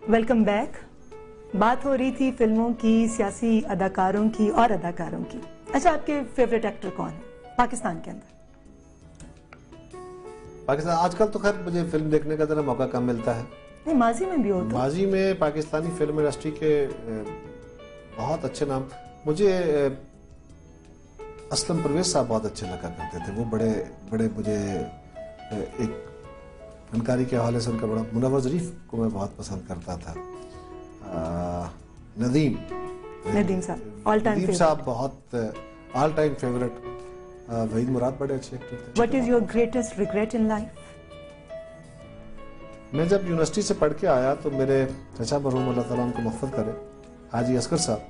Welcome back. बात हो रही थी फिल्मों की, सियासी अदाकारों की और अदाकारों की। अच्छा, आपके फेवरेट एक्टर कौन है पाकिस्तान के अंदर? पाकिस्तान आजकल तो खैर मुझे फिल्म देखने का जरा मौका कम मिलता है। नहीं, माजी में भी हो तो? माजी में पाकिस्तानी फिल्म इंडस्ट्री के बहुत अच्छे नाम मुझे असलम परवेज साहब बहुत अच्छे लगा करते थे। वो बड़े बड़े मुझे एक फनकारी के हवाले से उनका बड़ा मुनव्वर ज़रीफ को मैं बहुत पसंद करता था। नदीम साहब बहुत ऑल टाइम फेवरेट। वहीद मुराद बड़े अच्छे एक्टर थे। What is your greatest regret in life? मैं जब यूनिवर्सिटी से पढ़ के आया तो मेरे चचा मरहूम अल्लाह ताला उनको मग़फ़िरत करे, हाजी असगर साहब,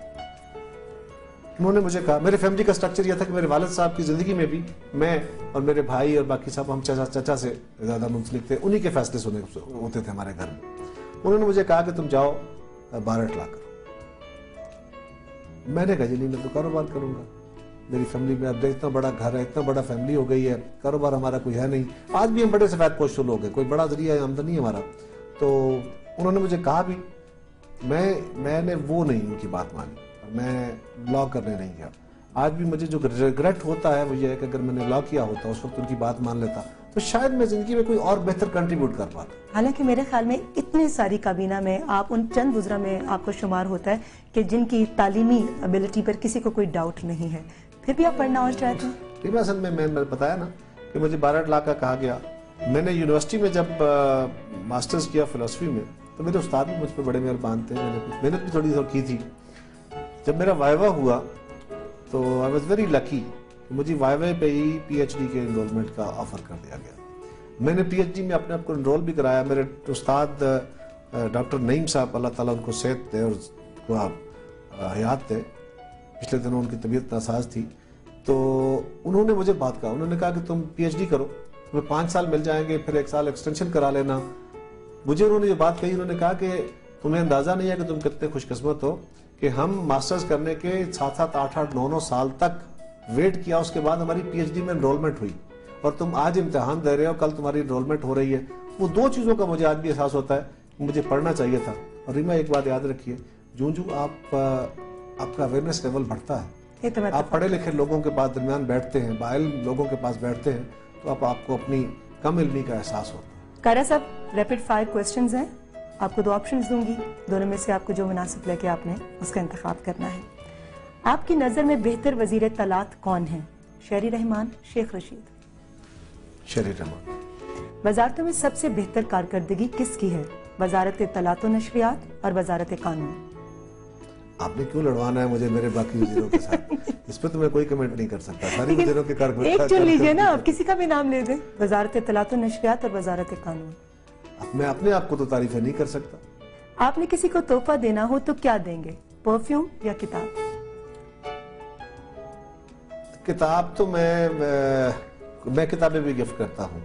उन्होंने मुझे कहा, मेरे फैमिली का स्ट्रक्चर यह था कि मेरे वालिद साहब की ज़िंदगी में भी मैं और मेरे भाई और बाकी साहब हम चचा से ज़्यादा मुंसलिक थे, उन्हीं के फैसले सुने होते थे हमारे घर में। उन्होंने मुझे कहा कि तुम जाओ बारह ला करो। मैंने कहा जी नहीं, मैं तो कारोबार करूँगा। मेरी फैमिली में अब इतना बड़ा घर है, इतना बड़ा फैमिली हो गई है, कारोबार हमारा कोई है नहीं। आज भी हम बड़े सफेद पोश लोग हैं, कोई बड़ा जरिया आमदनी है हमारा। तो उन्होंने मुझे कहा भी, मैंने वो नहीं उनकी बात मानी, मैं लॉ करने नहीं गया। आज भी मुझे जो रिग्रेट होता है वो ये है कि अगर मैंने लॉ किया होता, उस वक्त उनकी बात मान लेता, तो शायद मैं जिंदगी में कोई और बेहतर कंट्रीब्यूट कर पाता। हालांकि मेरे ख्याल में इतनी सारी काबीना में आप उन चंद गुजरा में आपको शुमार होता है कि जिनकी तालीमी एबिलिटी पर किसी को कोई डाउट नहीं है, फिर भी आप पढ़ना और चाहते हैं। असल में मैंने बताया ना कि मुझे 12 लाख का कहा गया। मैंने यूनिवर्सिटी में जब मास्टर्स किया फिलोसफी में, तो मेरे उस्ताद भी मुझ पर बड़े मेहरबान थे। मैंने कुछ मेहनत भी थोड़ी की थी। जब मेरा वाइवा हुआ तो आई वॉज वेरी लकी, मुझे वाइवा पे ही पीएचडी के इनरोलमेंट का ऑफर कर दिया गया। मैंने पीएचडी में अपने आप को इनरोल भी कराया। मेरे उस्ताद डॉक्टर नईम साहब, अल्लाह ताला उनको सेहत दे और हयात दे, पिछले दिनों उनकी तबीयत नासाज थी, तो उन्होंने मुझे बात कहा। उन्होंने कहा कि तुम पीएचडी करो, तुम्हें 5 साल मिल जाएंगे, फिर 1 साल एक्सटेंशन करा लेना। मुझे उन्होंने जो बात कही, उन्होंने कहा कि तुम्हें अंदाजा नहीं है कि तुम कितने खुशकिस्मत हो कि हम मास्टर्स करने के 7-7, 8-8, 9-9 साल तक वेट किया, उसके बाद हमारी पीएचडी में एनरोलमेंट हुई और तुम आज इम्तिहान दे रहे हो, कल तुम्हारी एनरोलमेंट हो रही है। वो 2 चीज़ों का मुझे आज भी एहसास होता है कि मुझे पढ़ना चाहिए था। और रीमा, एक बात याद रखिए, जूं आपका अवेयरनेस लेवल बढ़ता है, तो आप पढ़े लिखे लोगों के पास दरमियान बैठते हैं, बाइल लोगों के पास बैठते हैं, तो आपको अपनी कम इल्मी का एहसास होता है। कारा साहब, रैपिड फायर क्वेश्चंस हैं, आपको 2 ऑप्शंस दूंगी, दोनों में से आपको जो मुनासिब लगे आपने उसका इंतखाब करना है। आपकी नजर में बेहतर वजीर तलात कौन है? शहरी रहमान, शेख रशीद? शहरी रहमान। वजारतों में सबसे बेहतर कारकर्दगी किसकी है? वजारत तलात व नशरियात और वजारत कानून? आपने क्यों लड़वाना है मुझे मेरे बाकी वजीरों के साथ? इस पर तो मैं कोई कमेंट नहीं कर सकता। सारी वजीरों के कारकर्दगी एक चुन लीजिए ना, आप किसी का भी नाम ले दें। वजारत तलात व नशरियात और वजारत कानून। मैं अपने आप को तो तारीफें नहीं कर सकता। आपने किसी को तोहफा देना हो तो क्या देंगे, परफ्यूम या किताब? किताब तो मैं किताबें भी गिफ्ट करता हूँ,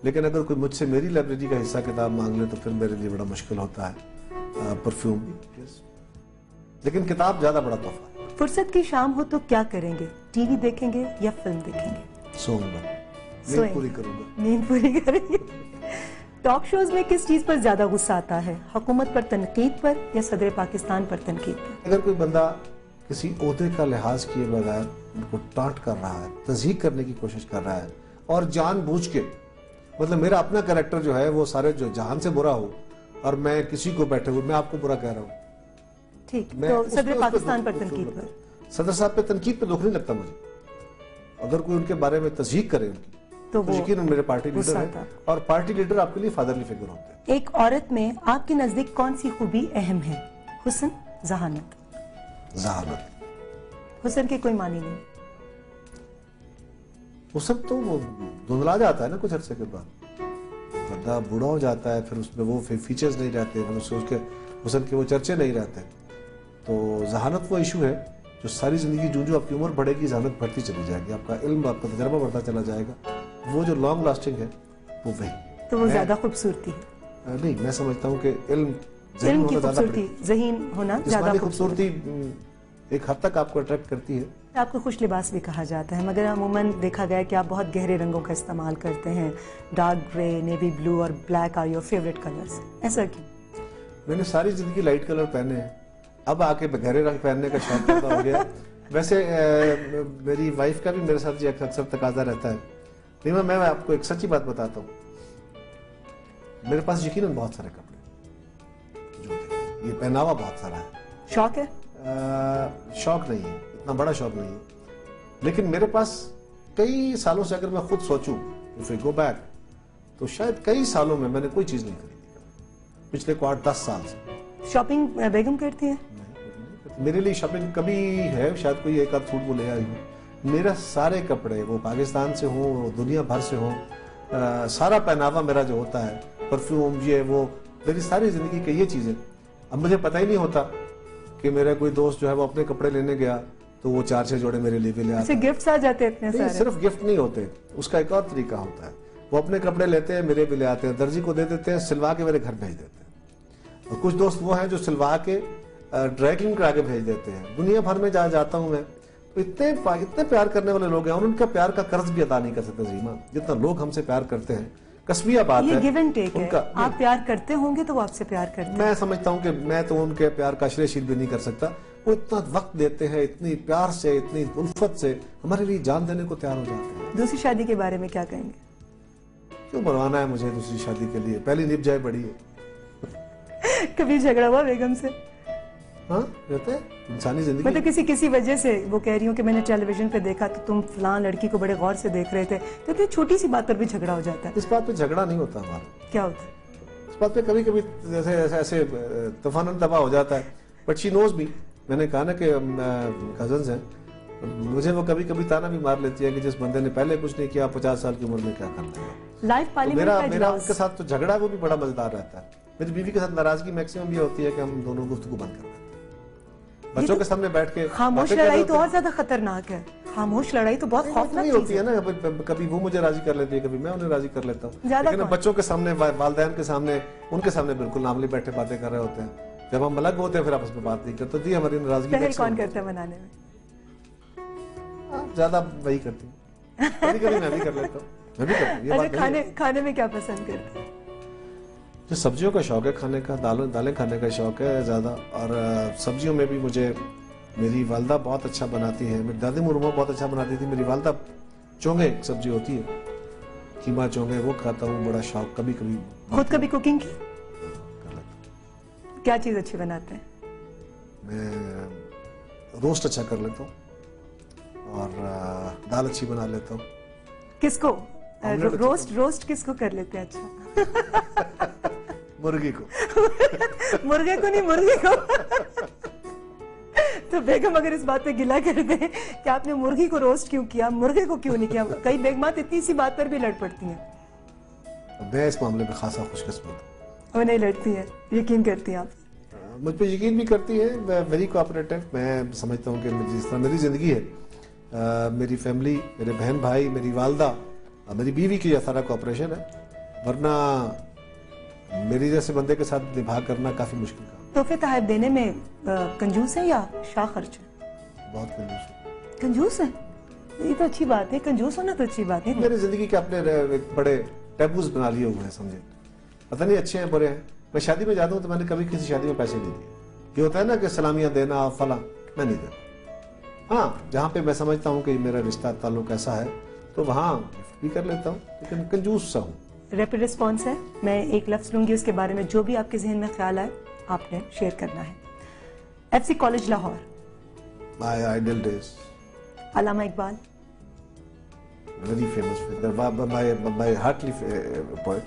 लेकिन अगर कोई मुझसे मेरी लाइब्रेरी का हिस्सा किताब मांग ले तो फिर मेरे लिए बड़ा मुश्किल होता है। परफ्यूम भी, लेकिन किताब ज्यादा बड़ा तोहफा है। फुर्सत की शाम हो तो क्या करेंगे? टीवी देखेंगे या फिल्म देखेंगे? सोऊंगा, नींद पूरी करूंगा। नींद पूरी करेंगे। टॉक शोज में किस चीज पर ज्यादा गुस्सा आता है? हुकूमत पर तनकीद पर या सदर पाकिस्तान पर तनकीद पर? अगर कोई बंदा किसी ओहदे का लिहाज किए बगैर उनको टांट कर रहा है, तज़हीक करने की कोशिश कर रहा है और जानबूझ के, मतलब मेरा अपना कैरेक्टर जो है वो सारे जो जहान से बुरा हो और मैं किसी को बैठे हुए मैं आपको बुरा कह रहा हूँ, ठीक, तो सदर पाकिस्तान पर तनकीद पर? सदर साहब पे तनकीद पे दुख नहीं लगता मुझे। अगर कोई उनके बारे में तज़हीक करे उनकी, तो यकीन मेरे पार्टी लीडर है, और पार्टी लीडर आपके लिए फादरली फिगर होते हैं। एक औरत में आपके नजदीक कौन सी खूबी अहम है? हुस्न, जहानत? जहानत। हुस्न की कोई मानी नहीं। हुस्न तो वो धुंधला जाता है ना कुछ अरसे के बाद, बंदा बूढ़ा हो जाता है, फिर उसमें वो फीचर्स नहीं रहते, फिर उसके हुस्न के वो चर्चे नहीं रहते। तो जहानत वो इशू है जो सारी जिंदगी जो आपकी उम्र बढ़ेगी जहानत बढ़ती चली जाएगी, आपका इल्म, आपका तजर्बा बढ़ता चला जाएगा। वो जो लॉन्ग लास्टिंग है वो वही। तो वो ज्यादा खूबसूरती है? नहीं, मैं समझता हूँ कि इल्म की खूबसूरती, ज़हीन होना ज्यादा खूबसूरती एक हद तक आपको अट्रैक्ट करती है। आपको खुश लिबास भी कहा जाता है, मगर अमूमन देखा गया है कि आप बहुत गहरे रंगों का इस्तेमाल करते हैं। डार्क ग्रे, नेवी ब्लू और black are your favourite colours, ऐसा क्यों? मैंने सारी जिंदगी लाइट कलर पहने हैं, अब आके गहरे रंग पहनने का शौक पैदा हो गया। वैसे मेरी वाइफ का भी मेरे साथ ये अक्सर तकाजा रहता है। नहीं, मैं आपको एक सच्ची बात बताता हूँ, मेरे पास यकीनन बहुत सारे कपड़े, जो ये पहनावा बहुत सारा है। शौक है? शौक नहीं है, इतना बड़ा शौक नहीं है, लेकिन मेरे पास कई सालों से, अगर मैं खुद सोचूं, इफ आई गो बैक, तो शायद कई सालों में मैंने कोई चीज नहीं खरीदी पिछले 8-10 साल से। शॉपिंग बेगम करती है? मेरे लिए शॉपिंग कभी है, शायद कोई एक आध सूट वो ले आई हूँ। मेरा सारे कपड़े, वो पाकिस्तान से हो, दुनिया भर से हो, सारा पहनावा मेरा जो होता है, परफ्यूम, ये वो, मेरी सारी जिंदगी की ये चीजें, अब मुझे पता ही नहीं होता कि मेरा कोई दोस्त जो है वो अपने कपड़े लेने गया तो वो 4-6 जोड़े मेरे लिए भी ले आता है। गिफ्ट्स आ जाते हैं इतने सारे? सिर्फ गिफ्ट नहीं होते, उसका एक और तरीका होता है, वो अपने कपड़े लेते हैं, मेरे भी ले आते हैं, दर्जी को दे देते हैं, सिलवा के मेरे घर भेज देते हैं। और कुछ दोस्त वो हैं जो सिलवा के ड्राई क्लीन करा के भेज देते हैं। दुनिया भर में जाता हूँ मैं, तो इतने प्यार करने वाले लोग हैं, और उनका प्यार का कर्ज भी अदा नहीं कर सकते ज़ीमा, जितना लोग हमसे प्यार करते हैं। कसबिया बात है, गिव एंड टेक है। आप प्यार करते होंगे तो वो आपसे प्यार करते हैं। मैं समझता हूँ कि मैं तो उनके प्यार का श्रेयशील भी नहीं कर सकता। वो इतना वक्त देते हैं, इतनी प्यार से, इतनी उल्फत से हमारे लिए जान देने को तैयार हो जाते हैं। दूसरी शादी के बारे में क्या कहेंगे? क्यों बनवाना है मुझे दूसरी शादी के लिए, पहली निभ जाए बड़ी है। कभी झगड़ा हुआ बेगम से? हाँ, रहते हैं, इंसानी जिंदगी। मतलब किसी वजह से, वो कह रही हूँ कि मैंने टेलीविजन पे देखा तो तुम फलां लड़की को बड़े गौर से देख रहे थे, तो इतनी छोटी सी बात पर भी झगड़ा हो जाता है। इस बात पे झगड़ा नहीं होता हमारा। क्या होता है? इस बात पे कभी कभी जैसे ऐसे तूफान दबा हो जाता है, बट शी नोज मी। मैंने कहा ना कि कजन्स हैं, मुझे वो कभी कभी ताना भी मार लेती है कि जिस बंदे ने पहले कुछ नहीं किया, 50 साल की उम्र में क्या करना है। लाइफ पार्लियामेंट मेरा उनके साथ तो झगड़ा वो भी बड़ा मजेदार रहता है। मेरी बीवी के साथ नाराजगी मैक्सिमम ये होती है कि हम दोनों गुफ्तगू बंद कर देते हैं, बच्चों के सामने बैठ के। खामोश लड़ाई तो और ज्यादा खतरनाक है। खामोश लड़ाई तो बहुत खौफनाक नहीं होती है ना, कभी वो मुझे राजी कर लेती है, कभी मैं उन्हें राजी कर लेता हूँ। लेकिन बच्चों के सामने, वालिदैन के सामने, उनके सामने बिल्कुल नामली बैठे बातें कर रहे होते हैं। जब हम अलग होते हैं फिर आपस में बात नहीं करते। जी, हमारी नाराजगी कौन करता है मनाने में? ज्यादा वही करती हूँ, कभी मैं भी कर लेता हूँ, मैं भी करती हूँ। खाने में क्या पसंद करते हैं? जो सब्जियों का शौक है खाने का, दालें खाने का शौक है ज्यादा। और सब्जियों में भी मुझे, मेरी वालदा बहुत अच्छा बनाती है, मेरी दादी मुर्मा बहुत अच्छा बनाती थी। मेरी वालदा चोंगे सब्जी होती है, कीमा चोंगे, वो खाता हूँ, बड़ा शौक। कभी कभी खुद कभी कुकिंग की? क्या चीज अच्छी बनाते हैं? मैं रोस्ट अच्छा कर लेता हूँ और दाल अच्छी बना लेता हूँ। किसको रोस्ट किसको कर लेते हैं अच्छा? मुर्गी को। मुर्गे को नहीं, मुर्गी को। तो बेगम अगर इस बात पे गिला कर दे कि आपने मुर्गी को रोस्ट क्यों किया, मुर्गे को क्यों नहीं किया, कई बेगमात इतनी सी बात पर भी लड़ पड़ती हैं। मैं इस मामले में खासा खुशकिस्मत हूँ। वो नहीं लड़ती है, यकीन करती हैं आप? मुझ पर यकीन भी करती है, वेरी कोऑपरेटिव। मैं समझता हूँ कि जिस तरह मेरी जिंदगी है, मेरी फैमिली, मेरे बहन भाई, मेरी वालदा, मेरी बीवी की सारा कोऑपरेशन है, वरना मेरी जैसे बंदे के साथ निभा करना काफी मुश्किल काम। तोहफे तोहफे देने में कंजूस है या शाह खर्च है? बहुत कंजूस। कंजूस है? ये तो अच्छी बात है, कंजूस होना तो अच्छी बात है। मेरी जिंदगी के अपने बड़े टैबूज बना लिए हुए हैं, समझे, पता नहीं अच्छे हैं बुरे हैं। मैं शादी में जाता हूँ तो मैंने कभी किसी शादी में पैसे नहीं दिए। ये होता है ना कि सलामियां देना फला, मैं नहीं देता। हाँ, जहाँ पे मैं समझता हूँ कि मेरा रिश्ता ताल्लुक ऐसा है तो वहाँ गिफ्ट भी कर लेता हूँ, लेकिन कंजूस सा हूँ। रैपिड रिस्पॉन्स है, मैं एक लफ्ज लूंगी, उसके बारे में जो भी आपके जहन में ख्याल आए आपने शेयर करना है। FC college Lahore, my ideal days, Allama Iqbal, very famous, my heartly poet,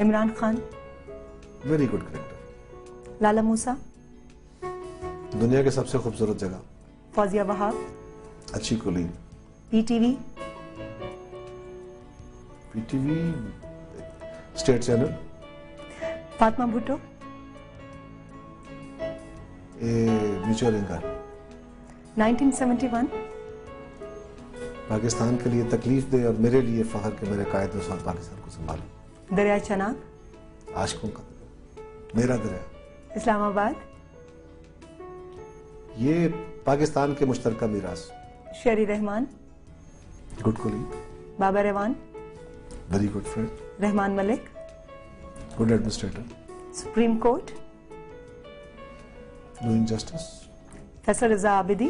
Imran Khan, very good character, Lala Musa, दुनिया के सबसे खूबसूरत जगह, फौजिया वहाब, अच्छी कुलीन, PTV, state channel, Fatima Bhutto, mutual इनकार, 1971, पाकिस्तान के लिए तकलीफ दे और मेरे लिए फख्र के मेरे कायद ने साथ पाकिस्तान को संभाला, दरिया चनाब, आशिकों का दरिया, मेरा दरिया, इस्लामाबाद, ये पाकिस्तान के मुश्तरका मीरास, शेरी Rahman, good colleague, Baba Rewan, very good friend, Rahman Malik, good administrator, supreme court, doing justice, Faisal Raza Abidi,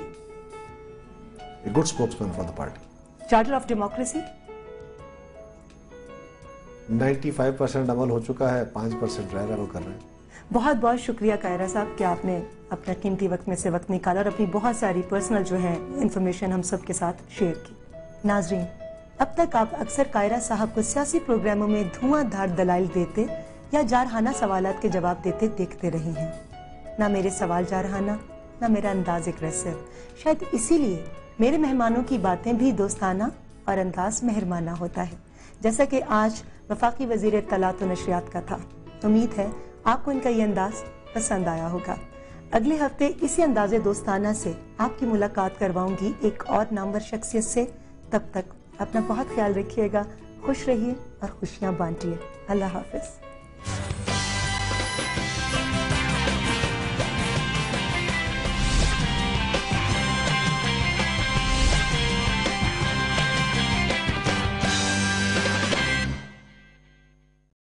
a good spokesman for the party. Charter of democracy, 95% अमल हो चुका है, 5% रह रहा है, वो कर रहे हैं। बहुत बहुत शुक्रिया कायरा साहब कि आपने अपना कीमती वक्त में से वक्त निकाला और अपनी बहुत सारी पर्सनल जो है इंफॉर्मेशन हम सब के साथ शेयर की। नाजरीन, अब तक आप अक्सर कायरा साहब को सियासी प्रोग्रामों में धुआंधार दलाइल देते या जारहाना सवालात के जवाब देते देखते रही हैं। ना मेरे सवाल जारहाना, ना मेरा अंदाज एग्रेसिव। शायद इसीलिए मेरे मेहमानों की बातें भी दोस्ताना और अंदाज मेहरबाना होता है, जैसा कि आज वफाकी वजीर इत्तलात व नशरियात का था। उम्मीद है आपको इनका ये अंदाज पसंद आया होगा। अगले हफ्ते इसी अंदाजे दोस्ताना से आपकी मुलाकात करवाऊंगी एक और नामवर शख्सियत से। तब तक अपना बहुत ख्याल रखिएगा, खुश रहिए और खुशियां बांटिए। अल्लाह हाफिज।